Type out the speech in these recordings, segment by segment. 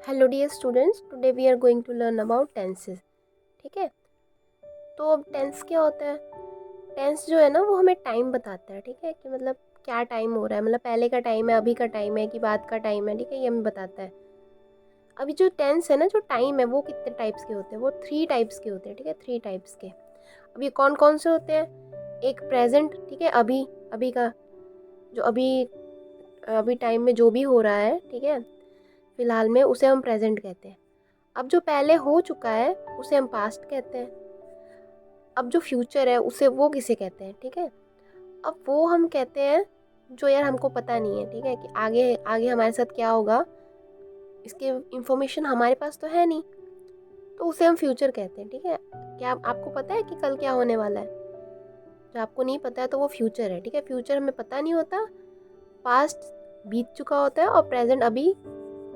Hello dear students, today we are going to learn about tenses. ठीक है, तो अब टेंस क्या होता है? टेंस जो है ना वो हमें टाइम बताता है। ठीक है, कि मतलब क्या टाइम हो रहा है, मतलब पहले का टाइम है, अभी का टाइम है कि बाद का टाइम है। ठीक है, ये हमें बताता है। अभी जो टेंस है ना, जो टाइम है वो कितने टाइप्स के होते हैं? वो 3 टाइप्स के होते हैं। ठीक है, 3 टाइप्स के। अब ये कौन कौन से होते हैं? एक प्रेजेंट, ठीक है, अभी अभी का, जो अभी अभी टाइम में जो भी हो रहा है, ठीक है, फिलहाल में, उसे हम प्रेजेंट कहते हैं। अब जो पहले हो चुका है उसे हम पास्ट कहते हैं। अब जो फ्यूचर है उसे वो किसे कहते हैं? ठीक है, अब वो हम कहते हैं जो यार हमको पता नहीं है। ठीक है, कि आगे आगे हमारे साथ क्या होगा, इसके इंफॉर्मेशन हमारे पास तो है नहीं, तो उसे हम फ्यूचर कहते हैं। ठीक है, क्या आपको पता है कि कल क्या होने वाला है? जो आपको नहीं पता है तो वो फ्यूचर है। ठीक है, फ्यूचर हमें पता नहीं होता, पास्ट बीत चुका होता है, और प्रेजेंट अभी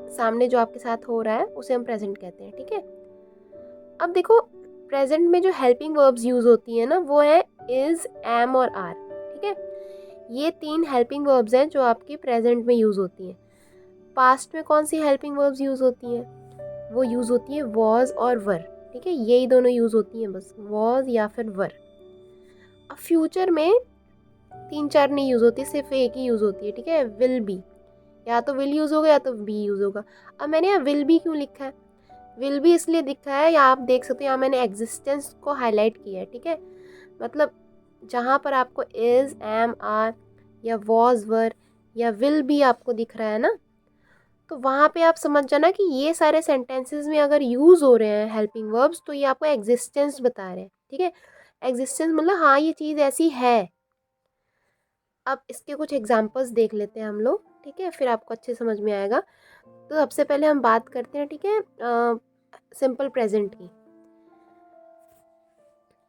सामने जो आपके साथ हो रहा है उसे हम प्रेजेंट कहते हैं। ठीक है, अब देखो, प्रेजेंट में जो हेल्पिंग वर्ब्स यूज होती है ना, वो है इज, एम और आर। ठीक है, ये 3 हेल्पिंग वर्ब्स हैं जो आपकी प्रेजेंट में यूज होती हैं। पास्ट में कौन सी हेल्पिंग वर्ब्स यूज होती हैं? वो यूज होती है वॉज और वर। ठीक है, यही दोनों यूज होती हैं, बस वॉज या फिर वर। अब फ्यूचर में 3 4 नहीं यूज होती, सिर्फ एक ही यूज होती है। ठीक है, विल बी, या तो विल यूज होगा या तो बी यूज होगा। अब मैंने यहाँ विल बी क्यों लिखा है? विल भी इसलिए दिखा है, या आप देख सकते हो यहाँ मैंने एग्जिस्टेंस को हाईलाइट किया है। ठीक है, मतलब जहाँ पर आपको इज, एम, आर या वॉज, वर या विल भी आपको दिख रहा है ना, तो वहाँ पे आप समझ जाना कि ये सारे सेंटेंसेस में अगर यूज हो रहे हैं हेल्पिंग वर्ब्स, तो ये आपको एग्जिस्टेंस बता रहे हैं। ठीक है, एग्जिस्टेंस मतलब हाँ ये चीज़ ऐसी है। अब इसके कुछ एग्जांपल्स देख लेते हैं हम लोग। ठीक है, फिर आपको अच्छे समझ में आएगा। तो सबसे पहले हम बात करते हैं, ठीक है, सिंपल प्रेजेंट की।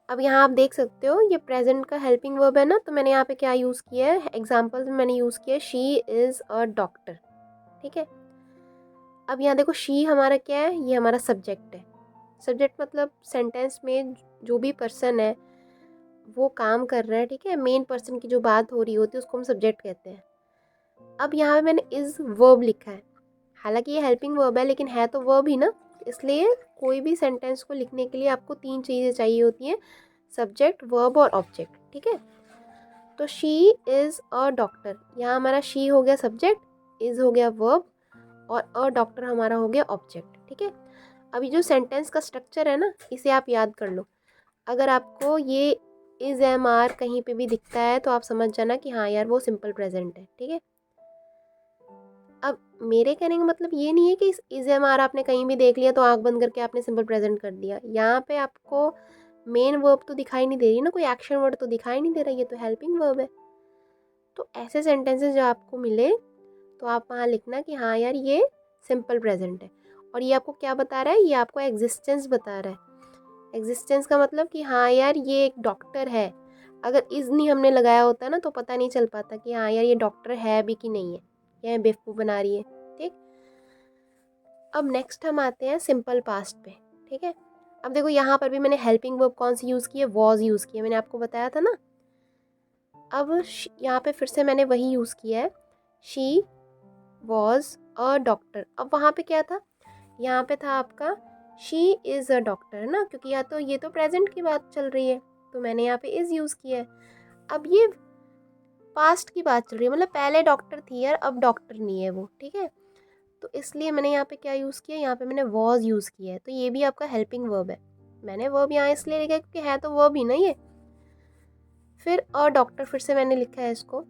अब यहाँ आप देख सकते हो ये प्रेजेंट का हेल्पिंग वर्ब है ना, तो मैंने यहाँ पे क्या यूज़ किया है? एग्जाम्पल में मैंने यूज़ किया है शी इज़ अ डॉक्टर। ठीक है, अब यहाँ देखो, शी हमारा क्या है? ये हमारा सब्जेक्ट है। सब्जेक्ट मतलब सेंटेंस में जो भी पर्सन है वो काम कर रहा है। ठीक है, मेन पर्सन की जो बात हो रही होती है उसको हम सब्जेक्ट कहते हैं। अब यहाँ पे मैंने इज़ वर्ब लिखा है, हालांकि ये हेल्पिंग वर्ब है लेकिन है तो वर्ब ही ना, इसलिए कोई भी सेंटेंस को लिखने के लिए आपको 3 चीज़ें चाहिए होती हैं, सब्जेक्ट, वर्ब और ऑब्जेक्ट। ठीक है, तो शी इज़ अ डॉक्टर, यहाँ हमारा शी हो गया सब्जेक्ट, इज़ हो गया वर्ब, और अ डॉक्टर हमारा हो गया ऑब्जेक्ट। ठीक है, अभी जो सेंटेंस का स्ट्रक्चर है ना, इसे आप याद कर लो। अगर आपको ये इज़, एम, आर कहीं पे भी दिखता है तो आप समझ जाना कि हाँ यार वो सिंपल प्रेजेंट है। ठीक है, अब मेरे कहने का मतलब ये नहीं है कि इस एम आर आपने कहीं भी देख लिया तो आंख बंद करके आपने सिंपल प्रेजेंट कर दिया। यहाँ पे आपको मेन वर्ब तो दिखाई नहीं दे रही ना, कोई एक्शन वर्ड तो दिखाई नहीं दे रहा, ये तो हेल्पिंग वर्ब है। तो ऐसे सेंटेंसेस जो आपको मिले तो आप वहाँ लिखना कि हाँ यार ये सिंपल प्रेजेंट है। और ये आपको क्या बता रहा है? ये आपको एग्जिस्टेंस बता रहा है। एग्जिस्टेंस का मतलब कि हाँ यार ये एक डॉक्टर है। अगर इज़ नहीं हमने लगाया होता ना तो पता नहीं चल पाता कि हाँ यार ये डॉक्टर है भी कि नहीं है, या बेवकूफ़ बना रही है। ठीक, अब नेक्स्ट हम आते हैं सिंपल पास्ट पे। ठीक है, अब देखो यहाँ पर भी मैंने हेल्पिंग वर्ब कौन सी यूज़ की है? वॉज यूज़ की है, मैंने आपको बताया था ना। अब यहाँ पे फिर से मैंने वही यूज़ किया है, शी वॉज अ डॉक्टर। अब वहाँ पे क्या था? यहाँ पे था आपका शी इज़ अ डॉक्टर ना, क्योंकि या तो ये तो प्रेजेंट की बात चल रही है तो मैंने यहाँ पे इज़ यूज़ किया है। अब ये पास्ट की बात चल रही है, मतलब पहले डॉक्टर थी यार, अब डॉक्टर नहीं है वो। ठीक है, तो इसलिए मैंने यहाँ पे क्या यूज़ किया? यहाँ पे मैंने वॉज यूज़ किया है, तो ये भी आपका हेल्पिंग वर्ब है। मैंने वर्ब यहाँ इसलिए लिखा है क्योंकि है तो वर्ब ही ना ये। फिर अ डॉक्टर फिर से मैंने लिखा है इसको।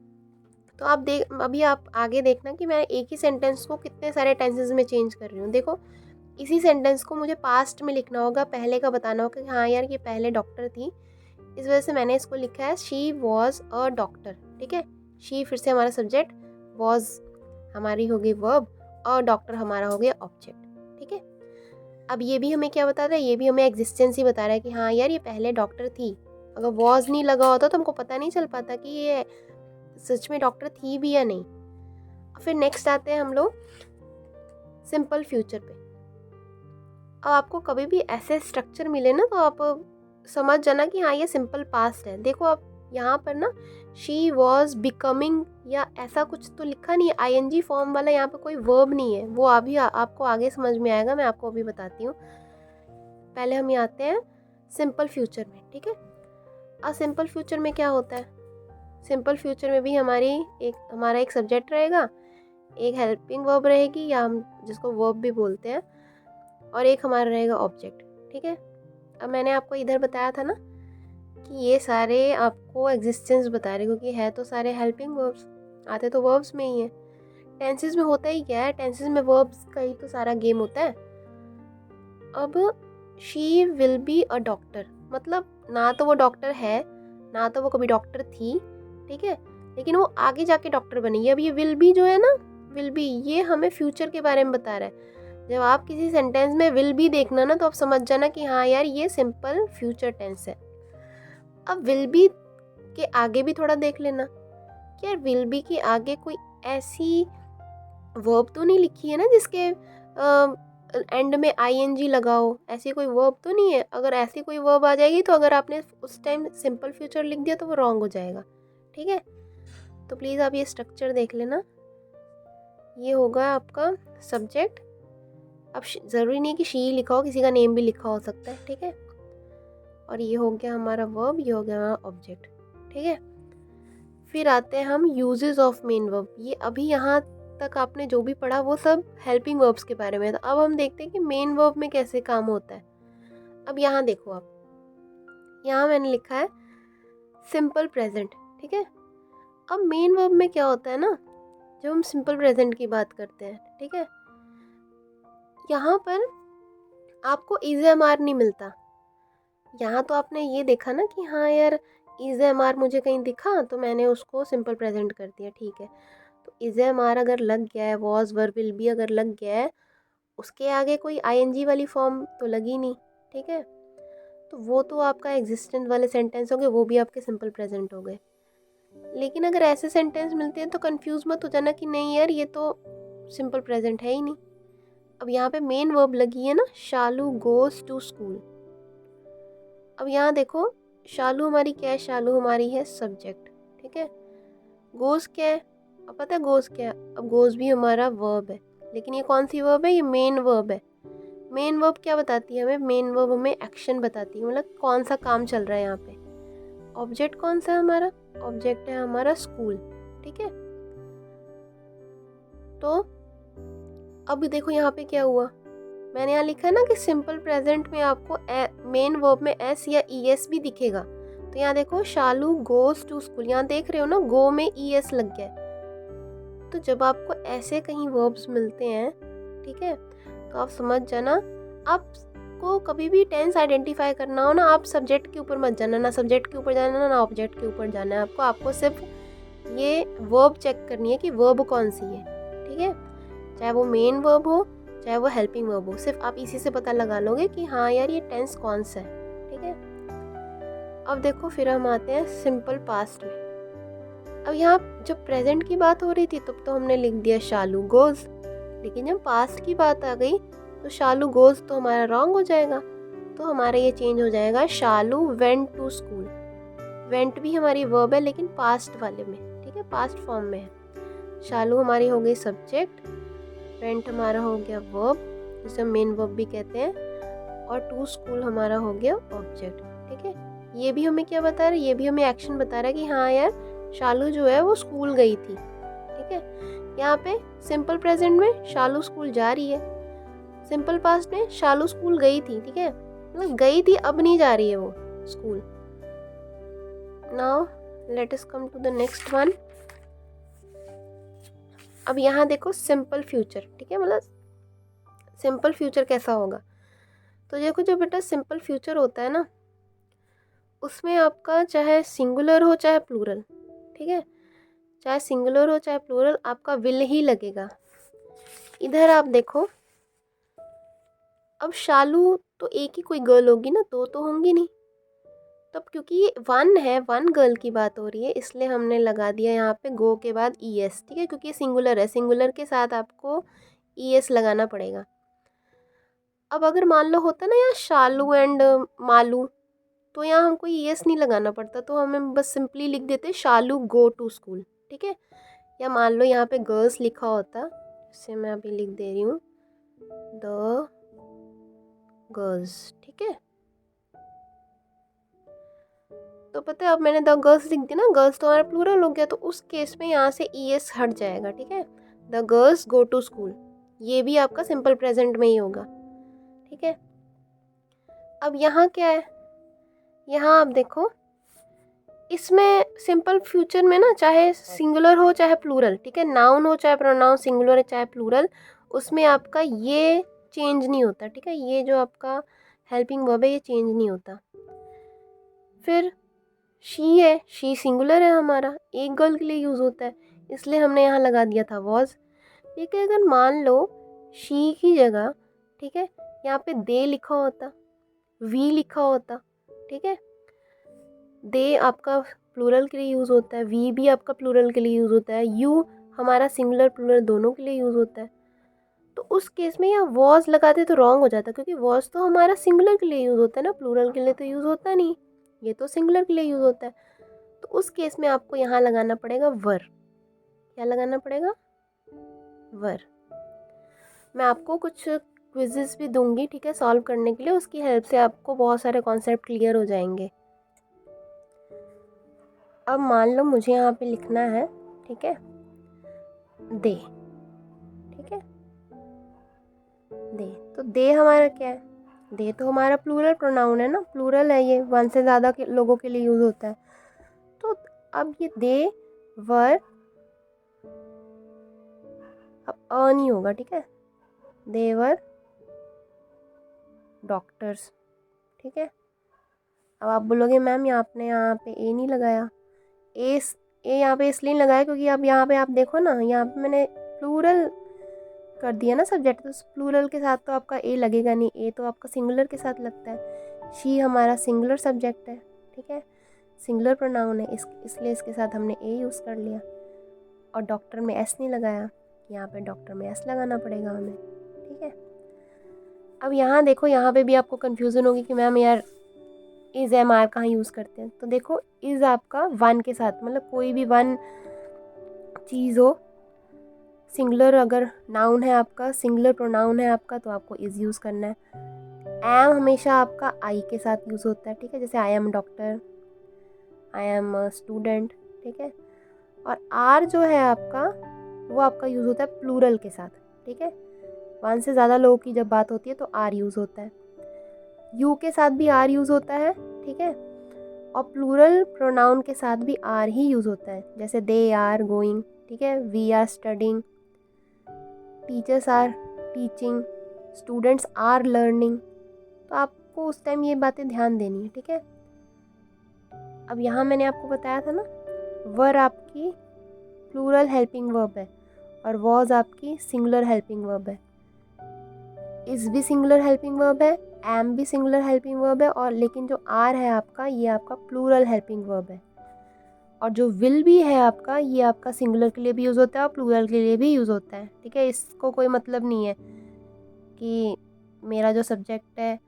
तो आप देख, अभी आप आगे देखना कि मैं एक ही सेंटेंस को कितने सारे टेंसेस में चेंज कर रही हूँ। देखो, इसी सेंटेंस को मुझे पास्ट में लिखना होगा, पहले का बताना होगा कि हाँ यार ये पहले डॉक्टर थी, इस वजह से मैंने इसको लिखा है शी वॉज अ डॉक्टर। ठीक है, शी फिर से हमारा सब्जेक्ट, वॉज हमारी हो गई वर्ब, और डॉक्टर हमारा हो गया ऑब्जेक्ट। ठीक है, अब ये भी हमें क्या बता रहा है? ये भी हमें एग्जिस्टेंस ही बता रहा है कि हाँ यार ये पहले डॉक्टर थी। अगर वॉज नहीं लगा होता तो हमको पता नहीं चल पाता कि ये सच में डॉक्टर थी भी या नहीं। फिर नेक्स्ट आते हैं हम लोग सिंपल फ्यूचर पे। अब आपको कभी भी ऐसे स्ट्रक्चर मिले ना तो आप समझ जाना कि हाँ ये सिंपल पास्ट है। देखो, आप यहाँ पर ना शी वॉज बिकमिंग या ऐसा कुछ तो लिखा नहीं है, आईएनजी फॉर्म वाला यहाँ पे कोई वर्ब नहीं है, वो अभी आपको आगे समझ में आएगा, मैं आपको अभी बताती हूँ। पहले हम यहाँ आते हैं सिंपल फ्यूचर में, ठीक है। अब सिंपल फ्यूचर में क्या होता है, सिंपल फ्यूचर में भी हमारा एक सब्जेक्ट रहेगा, एक हेल्पिंग वर्ब रहेगी या हम जिसको वर्ब भी बोलते हैं, और एक हमारा रहेगा ऑब्जेक्ट, ठीक है। अब मैंने आपको इधर बताया था ना कि ये सारे आपको एग्जिस्टेंस बता रहे, क्योंकि है तो सारे हेल्पिंग वर्ब्स, आते तो वर्ब्स में ही है। टेंसेस में होता ही क्या है, टेंसेस में वर्ब्स का ही तो सारा गेम होता है। अब she will be a doctor, मतलब ना तो वो डॉक्टर है, ना तो वो कभी डॉक्टर थी, ठीक है, लेकिन वो आगे जाके डॉक्टर बनेगी। अब ये विल बी जो है ना, विल बी ये हमें फ्यूचर के बारे में बता रहा है। जब आप किसी सेंटेंस में विल बी देखना ना, तो आप समझ जाना कि हाँ यार ये सिंपल फ्यूचर टेंस है। अब विल बी के आगे भी थोड़ा देख लेना कि यार विल बी के आगे कोई ऐसी वर्ब तो नहीं लिखी है ना जिसके एंड में आईएनजी लगाओ, ऐसी कोई वर्ब तो नहीं है। अगर ऐसी कोई वर्ब आ जाएगी तो अगर आपने उस टाइम सिंपल फ्यूचर लिख दिया तो वो रॉन्ग हो जाएगा, ठीक है। तो प्लीज़ आप ये स्ट्रक्चर देख लेना। ये होगा आपका सब्जेक्ट। अब ज़रूरी नहीं कि शी लिखा हो, किसी का नेम भी लिखा हो सकता है, ठीक है। और ये हो गया हमारा वर्ब, ये हो गया हमारा ऑब्जेक्ट, ठीक है। फिर आते हैं हम यूजेस ऑफ मेन वर्ब। ये अभी यहाँ तक आपने जो भी पढ़ा वो सब हेल्पिंग वर्ब्स के बारे में था। अब हम देखते हैं कि मेन वर्ब में कैसे काम होता है। अब यहाँ देखो, आप यहाँ मैंने लिखा है सिंपल प्रेजेंट, ठीक है। अब मेन वर्ब में क्या होता है ना, जब हम सिंपल प्रेजेंट की बात करते हैं, ठीक है, यहाँ पर आपको EZMR नहीं मिलता। यहाँ तो आपने ये देखा ना कि हाँ यार EZMR मुझे कहीं दिखा तो मैंने उसको सिंपल प्रेजेंट कर दिया, ठीक है। तो EZMR अगर लग गया है, वॉज वर्ब विल बी अगर लग गया है, उसके आगे कोई आईएनजी वाली फॉर्म तो लगी नहीं, ठीक है। तो वो तो आपका एग्जिस्टेंट वाले सेंटेंस हो गए, वो भी आपके सिंपल प्रेजेंट हो गए। लेकिन अगर ऐसे सेंटेंस मिलते हैं तो कंफ्यूज मत हो जाना कि नहीं यार ये तो सिंपल प्रेजेंट है ही नहीं। अब यहाँ पे मेन वर्ब लगी है ना, शालू गोज टू स्कूल। अब यहाँ देखो, शालू हमारी क्या है, शालू हमारी है सब्जेक्ट, ठीक है। गोज क्या है, अब पता है गोज क्या है, अब गोज भी हमारा वर्ब है, लेकिन ये कौन सी वर्ब है, ये मेन वर्ब है। मेन वर्ब क्या बताती है हमें, मेन वर्ब हमें एक्शन बताती है, मतलब कौन सा काम चल रहा है यहाँ पे। ऑब्जेक्ट कौन सा है हमारा, ऑब्जेक्ट है हमारा स्कूल, ठीक है। तो अब देखो यहाँ पे क्या हुआ, मैंने यहाँ लिखा है ना कि सिंपल प्रेजेंट में आपको मेन वर्ब में एस या ES भी दिखेगा। तो यहाँ देखो शालू गोज टू स्कूल, यहाँ देख रहे हो ना गो में ES लग गया है। तो जब आपको ऐसे कहीं वर्ब्स मिलते हैं, ठीक है, तो आप समझ जाना, आपको कभी भी टेंस आइडेंटिफाई करना हो ना, आप सब्जेक्ट के ऊपर मत जाना, ना सब्जेक्ट के ऊपर जाना ना ऑब्जेक्ट के ऊपर जाना है। आपको सिर्फ ये वर्ब चेक करनी है कि वर्ब कौन सी है, ठीक है, चाहे वो मेन वर्ब हो चाहे वो हेल्पिंग वर्ब हो, सिर्फ आप इसी से पता लगा लोगे कि हाँ यार ये टेंस कौन सा है, ठीक है। अब देखो फिर हम आते हैं सिंपल पास्ट में। अब यहाँ जब प्रेजेंट की बात हो रही थी तब तो हमने लिख दिया शालू गोज, लेकिन जब पास्ट की बात आ गई तो शालू गोज तो हमारा रॉन्ग हो जाएगा, तो हमारा ये चेंज हो जाएगा शालू वेंट टू स्कूल। वेंट भी हमारी वर्ब है लेकिन पास्ट वाले में, ठीक है, पास्ट फॉर्म में है। शालू हमारी हो गई सब्जेक्ट, वेंट हमारा हो गया वर्ब जिसे मेन वर्ब भी कहते हैं, और टू स्कूल हमारा हो गया ऑब्जेक्ट, ठीक है। ये भी हमें क्या बता रहा है, ये भी हमें एक्शन बता रहा है कि हाँ यार शालू जो है वो स्कूल गई थी, ठीक है। यहाँ पे सिंपल प्रेजेंट में शालू स्कूल जा रही है, सिंपल पास्ट में शालू स्कूल गई थी, ठीक है, मतलब गई थी, अब नहीं जा रही है वो school. Now let us come to the next one. अब यहाँ देखो सिंपल फ्यूचर, ठीक है, मतलब सिंपल फ्यूचर कैसा होगा। तो देखो जो बेटा सिंपल फ्यूचर होता है ना, उसमें आपका चाहे सिंगुलर हो चाहे प्लूरल, ठीक है, चाहे सिंगुलर हो चाहे प्लूरल, आपका विल ही लगेगा। इधर आप देखो, अब शालू तो एक ही कोई गर्ल होगी ना, दो तो होंगी नहीं, तब क्योंकि ये वन है, वन गर्ल की बात हो रही है, इसलिए हमने लगा दिया यहाँ पे गो के बाद ES, ठीक है, क्योंकि ये सिंगुलर है, सिंगुलर के साथ आपको ES लगाना पड़ेगा। अब अगर मान लो होता ना यहाँ शालू एंड मालू, तो यहाँ हमको ईएस नहीं लगाना पड़ता, तो हमें बस सिंपली लिख देते शालू गो टू स्कूल, ठीक है। या मान लो यहाँ पे गर्ल्स लिखा होता, इससे मैं अभी लिख दे रही हूँ द गर्ल्स, ठीक है। तो पता है अब मैंने द गर्ल्स लिख दी ना, गर्ल्स तो हमारा प्लूरल हो गया, तो उस केस में यहाँ से ईएस हट जाएगा, ठीक है। The girls go to school, ये भी आपका सिंपल प्रेजेंट में ही होगा, ठीक है। अब यहाँ क्या है, यहाँ आप देखो इसमें सिंपल फ्यूचर में ना चाहे सिंगुलर हो चाहे प्लूरल, ठीक है, नाउन हो चाहे प्रोनाउन सिंगुलर है चाहे प्लूरल, उसमें आपका ये चेंज नहीं होता, ठीक है। ये जो आपका हेल्पिंग वर्ब है ये चेंज नहीं होता। फिर शी है, शी सिंगुलर है हमारा, एक गर्ल के लिए यूज़ होता है, इसलिए हमने यहाँ लगा दिया था वॉज। लेकिन अगर मान लो शी की जगह, ठीक है, यहाँ पे दे लिखा होता, वी लिखा होता, ठीक है, दे आपका प्लूरल के लिए यूज़ होता है, वी भी आपका प्लूरल के लिए यूज़ होता है, यू हमारा सिंगुलर प्लूरल दोनों के लिए यूज़ होता है, तो उस केस में यहाँ वॉज लगाते तो रॉन्ग हो जाता, क्योंकि वॉज तो हमारा सिंगुलर के लिए यूज़ होता है ना, प्लूरल के लिए तो यूज़ होता नहीं, ये तो सिंगुलर के लिए यूज़ होता है। तो उस केस में आपको यहाँ लगाना पड़ेगा वर। क्या लगाना पड़ेगा? वर। मैं आपको कुछ क्विज़ेस भी दूंगी, ठीक है, सॉल्व करने के लिए, उसकी हेल्प से आपको बहुत सारे कॉन्सेप्ट क्लियर हो जाएंगे। अब मान लो मुझे यहाँ पे लिखना है, ठीक है, दे, ठीक है, दे, तो दे हमारा क्या है? दे तो हमारा प्लूरल प्रोनाउन है ना, प्लूरल है, ये वन से ज़्यादा के लोगों के लिए यूज़ होता है। तो अब ये दे वर अब अ नहीं होगा, ठीक है, दे वर डॉक्टर्स, ठीक है। अब आप बोलोगे मैम आपने यहाँ पे ए नहीं लगाया, ए यहाँ पे इसलिए नहीं लगाया क्योंकि अब यहाँ पे आप देखो ना, यहाँ पे मैंने प्लूरल कर दिया ना सब्जेक्ट, तो प्लूरल के साथ तो आपका ए लगेगा नहीं, ए तो आपका सिंगुलर के साथ लगता है। शी हमारा सिंगुलर सब्जेक्ट है, ठीक है, सिंगुलर प्रोनाउन है, इसलिए इसके साथ हमने ए यूज़ कर लिया। और डॉक्टर में एस नहीं लगाया, यहाँ पे डॉक्टर में एस लगाना पड़ेगा हमें, ठीक है। अब यहाँ देखो, यहाँ पे भी आपको कन्फ्यूज़न होगी कि मैम यार इज़ एम आर कहाँ यूज़ करते हैं। तो देखो इज़ आपका वन के साथ, मतलब कोई भी वन चीज़ हो, सिंगुलर अगर नाउन है आपका, सिंगुलर प्रोनाउन है आपका, तो आपको इज़ यूज़ करना है। एम हमेशा आपका आई के साथ यूज़ होता है, ठीक है, जैसे I am doctor, I am student, ठीक है। और आर जो है आपका, वो आपका यूज़ होता है प्लूरल के साथ, ठीक है, वन से ज़्यादा लोगों की जब बात होती है तो आर यूज़ होता है। यू के साथ भी आर यूज़ होता है, ठीक है, और प्लूरल प्रोनाउन के साथ भी आर ही यूज़ होता है, जैसे दे आर गोइंग, ठीक है, we are studying, teachers are teaching, students are learning. तो आपको उस टाइम ये बातें ध्यान देनी है, ठीक है। अब यहाँ मैंने आपको बताया था ना, वर आपकी प्लूरल हेल्पिंग वर्ब है और वॉज आपकी सिंगुलर हेल्पिंग वर्ब है। इज़ भी सिंगुलर हेल्पिंग वर्ब है, एम भी सिंगुलर हेल्पिंग वर्ब है, और लेकिन जो आर है आपका, ये आपका प्लूरल हेल्पिंग वर्ब है। और जो विल भी है आपका, ये आपका सिंगुलर के लिए भी यूज़ होता है और प्लूरल के लिए भी यूज़ होता है, ठीक है। इसको कोई मतलब नहीं है कि मेरा जो सब्जेक्ट है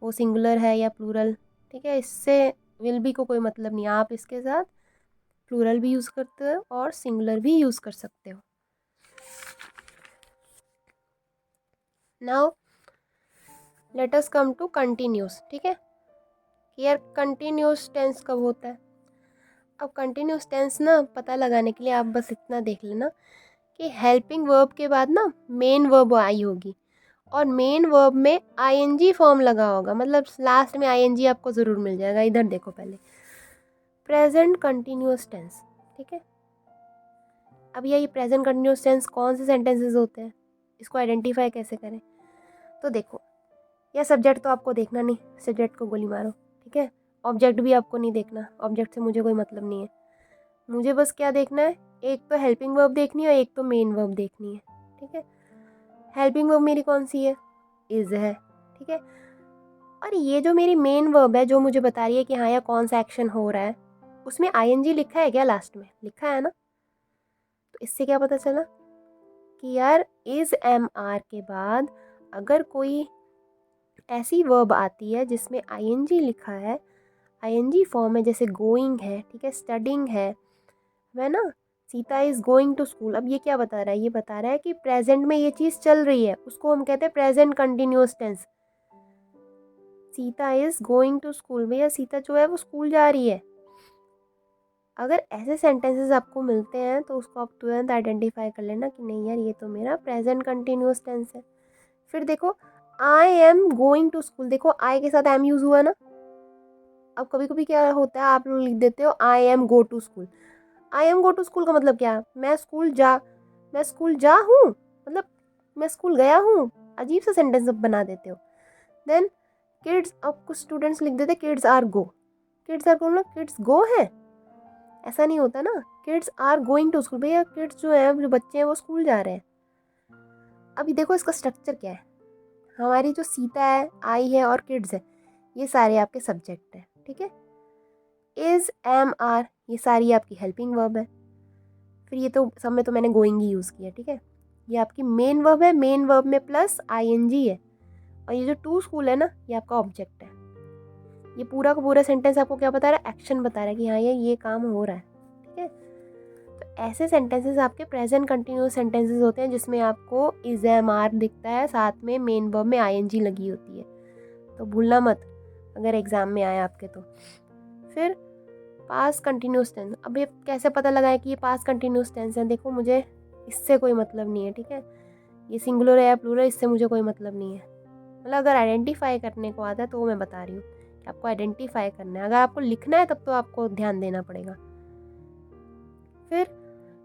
वो सिंगुलर है या प्लूरल, ठीक है, इससे विल भी को कोई मतलब नहीं है। आप इसके साथ प्लूरल भी यूज़ करते हो और सिंगुलर भी यूज़ कर सकते हो। Now let us come to continuous, ठीक है, यार कंटिन्यूस टेंस कब होता है। अब कंटिन्यूस टेंस ना पता लगाने के लिए आप बस इतना देख लेना कि हेल्पिंग वर्ब के बाद ना मेन वर्ब आई होगी, और मेन वर्ब में आईएनजी फॉर्म लगा होगा, मतलब लास्ट में आईएनजी आपको ज़रूर मिल जाएगा। इधर देखो पहले, प्रेजेंट कंटिन्यूस टेंस, ठीक है। अब ये प्रेजेंट कंटिन्यूस टेंस कौन से सेंटेंसेस होते हैं, इसको आइडेंटिफाई कैसे करें। तो देखो, यह सब्जेक्ट तो आपको देखना नहीं, सब्जेक्ट को गोली मारो, ठीक है। ऑब्जेक्ट भी आपको नहीं देखना, ऑब्जेक्ट से मुझे कोई मतलब नहीं है, मुझे बस क्या देखना है, एक तो हेल्पिंग वर्ब देखनी है और एक तो मेन वर्ब देखनी है, ठीक है। हेल्पिंग वर्ब मेरी कौन सी है, इज़ है, ठीक है। और ये जो मेरी मेन वर्ब है जो मुझे बता रही है कि हाँ यार कौन सा एक्शन हो रहा है, उसमें आईएनजी लिखा है क्या, लास्ट में लिखा है ना। तो इससे क्या पता चला कि यार इज़ एम आर के बाद अगर कोई ऐसी वर्ब आती है जिसमें आईएनजी लिखा है, आईएनजी फॉर्म है, जैसे गोइंग है, ठीक है, स्टडिंग है ना। Sita is going to school, अब ये क्या बता रहा है, ये बता रहा है कि प्रेजेंट में ये चीज चल रही है, उसको हम कहते हैं present continuous tense. Sita is going to school, भैया सीता जो है वो स्कूल जा रही है। अगर ऐसे सेंटेंसेस आपको मिलते हैं तो उसको आप तुरंत आइडेंटिफाई कर लेना कि नहीं यार ये तो मेरा प्रेजेंट कंटिन्यूअस टेंस है। फिर देखो I am going to school, देखो आई के साथ एम यूज हुआ ना। अब कभी कभी क्या होता है, आप लोग लिख देते हो I am go to school. I am go to school का मतलब क्या है, मैं स्कूल जा हूँ, मतलब मैं स्कूल गया हूँ। अजीब सा सेंटेंस बना देते हो। देन किड्स, अब कुछ स्टूडेंट्स लिख देते kids are go. Kids are go ना, किड्स गो है, ऐसा नहीं होता ना। Kids are going to school, भैया किड्स जो है, जो बच्चे हैं वो स्कूल जा रहे हैं। अभी देखो इसका स्ट्रक्चर क्या है, हमारी जो सीता है, आई है और किड्स है, ये सारे आपके सब्जेक्ट हैं, ठीक है। इज, एम, आर, ये सारी आपकी हेल्पिंग वर्ब है। फिर ये तो सब में तो मैंने गोइंग ही यूज़ किया, ठीक है। ये आपकी मेन वर्ब है, मेन वर्ब में प्लस आईएनजी है, और ये जो टू स्कूल है ना, ये आपका ऑब्जेक्ट है। ये पूरा का पूरा सेंटेंस आपको क्या बता रहा है, एक्शन बता रहा है कि हाँ ये काम हो रहा है, ठीक है। तो ऐसे सेंटेंसेस आपके प्रेजेंट कंटिन्यूअस सेंटेंसेस होते हैं, जिसमें आपको इज, एम, आर दिखता है, साथ में मेन वर्ब में आईएनजी लगी होती है। तो भूलना मत अगर एग्जाम में आए आपके तो। फिर पास्ट कंटिन्यूस टेंस, अब ये कैसे पता लगाए कि ये पास्ट कंटिन्यूस टेंस है। देखो मुझे इससे कोई मतलब नहीं है, ठीक है, ये सिंगुलर है या प्लूरल, इससे मुझे कोई मतलब नहीं है। मतलब अगर आइडेंटिफाई करने को आता है तो वो मैं बता रही हूँ कि आपको आइडेंटिफाई करना है। अगर आपको लिखना है तब तो आपको ध्यान देना पड़ेगा। फिर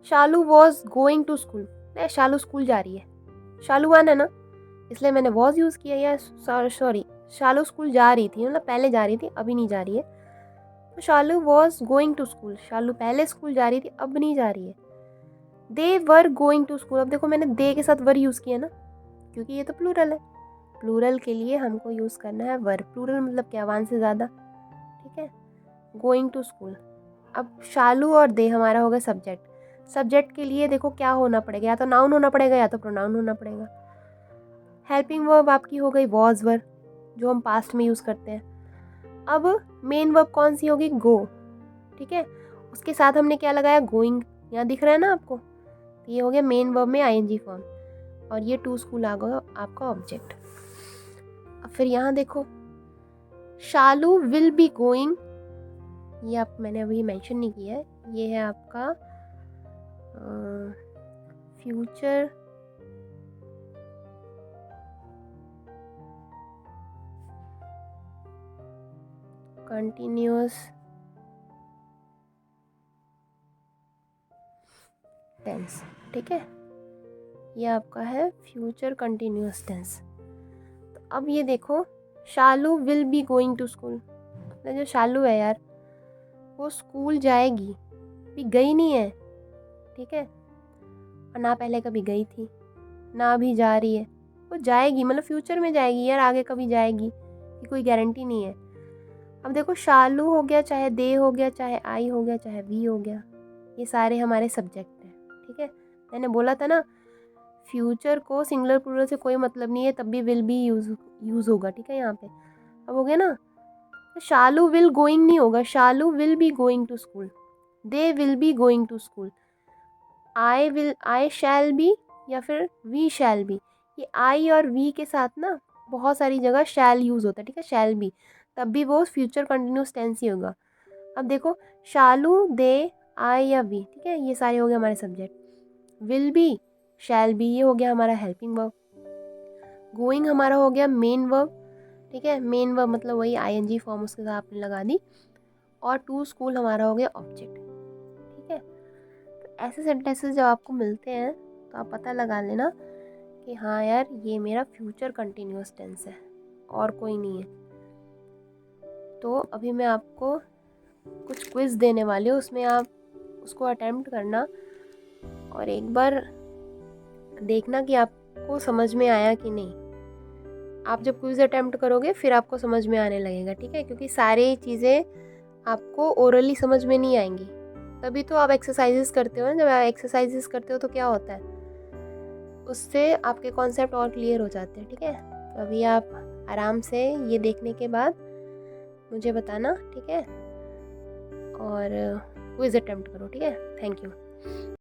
शालू वॉज गोइंग टू स्कूल, नहीं शालू स्कूल जा रही है, शालू वन है ना, इसलिए मैंने वॉज यूज़ किया। या सॉरी, शालू स्कूल जा रही थी, मतलब पहले जा रही थी, अभी नहीं जा रही है। तो शालू वॉज गोइंग टू स्कूल, शालू पहले स्कूल जा रही थी, अब नहीं जा रही है। दे वर गोइंग टू स्कूल, अब देखो मैंने दे के साथ वर यूज़ किया ना, क्योंकि ये तो प्लूरल है। प्लूरल के लिए हमको यूज़ करना है वर। प्लूरल मतलब क्या, वन से ज़्यादा, ठीक है। गोइंग टू स्कूल, अब शालू और दे हमारा होगा सब्जेक्ट। सब्जेक्ट के लिए देखो क्या होना पड़ेगा, या तो नाउन होना पड़ेगा या तो प्रोनाउन होना पड़ेगा। हेल्पिंग वर्ब आपकी हो गई वॉज वर, जो हम पास्ट में यूज़ करते हैं। अब मेन वर्ब कौन सी होगी, गो, ठीक है। उसके साथ हमने क्या लगाया, गोइंग, यहाँ दिख रहा है ना आपको। तो ये हो गया मेन वर्ब में आईएनजी फॉर्म, और ये टू स्कूल आ गया आपका ऑब्जेक्ट। अब फिर यहाँ देखो शालू विल बी गोइंग, ये आप मैंने अभी मेंशन नहीं किया है, ये है आपका फ्यूचर कंटिन्यूअस टेंस, ठीक है। ये आपका है फ्यूचर कंटिन्यूअस टेंस। तो अब ये देखो Shalu will be going to school, जो शालू है यार वो स्कूल जाएगी, भी गई नहीं है, ठीक है, और ना पहले कभी गई थी ना अभी जा रही है, वो जाएगी, मतलब फ्यूचर में जाएगी यार, आगे कभी जाएगी, ये कोई गारंटी नहीं है। अब देखो शालू हो गया, चाहे दे हो गया, चाहे आई हो गया, चाहे वी हो गया, ये सारे हमारे सब्जेक्ट हैं, ठीक है। मैंने बोला था ना फ्यूचर को सिंगुलर प्लूरल से कोई मतलब नहीं है, तब भी विल बी यूज़ होगा, ठीक है। यहाँ पे अब हो गया ना, तो शालू विल गोइंग नहीं होगा, Shalu will be going to school, they will be going to school, I shall be, या फिर वी शैल बी। ये आई और वी के साथ ना बहुत सारी जगह शैल यूज़ होता है, ठीक है, शैल बी, तब भी वो फ्यूचर कंटिन्यूस टेंस ही होगा। अब देखो शालू, दे, आई या वी, ठीक है, ये सारे हो गए हमारे subject. Will be, shall be, ये हो गया हमारा हेल्पिंग वर्ब। गोइंग हमारा हो गया मेन वर्ब, ठीक है, मेन वर्ब मतलब वही आईएनजी फॉर्म उसके साथ आपने लगा दी, और टू स्कूल हमारा हो गया ऑब्जेक्ट, ठीक है। तो ऐसे सेंटेंसेस जब आपको मिलते हैं तो आप पता लगा लेना कि हाँ यार ये मेरा फ्यूचर कंटिन्यूअस टेंस है और कोई नहीं है। तो अभी मैं आपको कुछ क्विज देने वाली हूँ, उसमें आप उसको अटेम्प्ट करना और एक बार देखना कि आपको समझ में आया कि नहीं। आप जब क्विज अटेम्प्ट करोगे फिर आपको समझ में आने लगेगा, ठीक है, क्योंकि सारी चीज़ें आपको ओरली समझ में नहीं आएंगी। तभी तो आप एक्सरसाइजेस करते हो ना, जब आप एक्सरसाइजेस करते हो तो क्या होता है, उससे आपके कॉन्सेप्ट और क्लियर हो जाते हैं, ठीक है। तो अभी आप आराम से ये देखने के बाद मुझे बताना, ठीक है। और क्विज़ अटेम्प्ट करो, ठीक है। Thank you.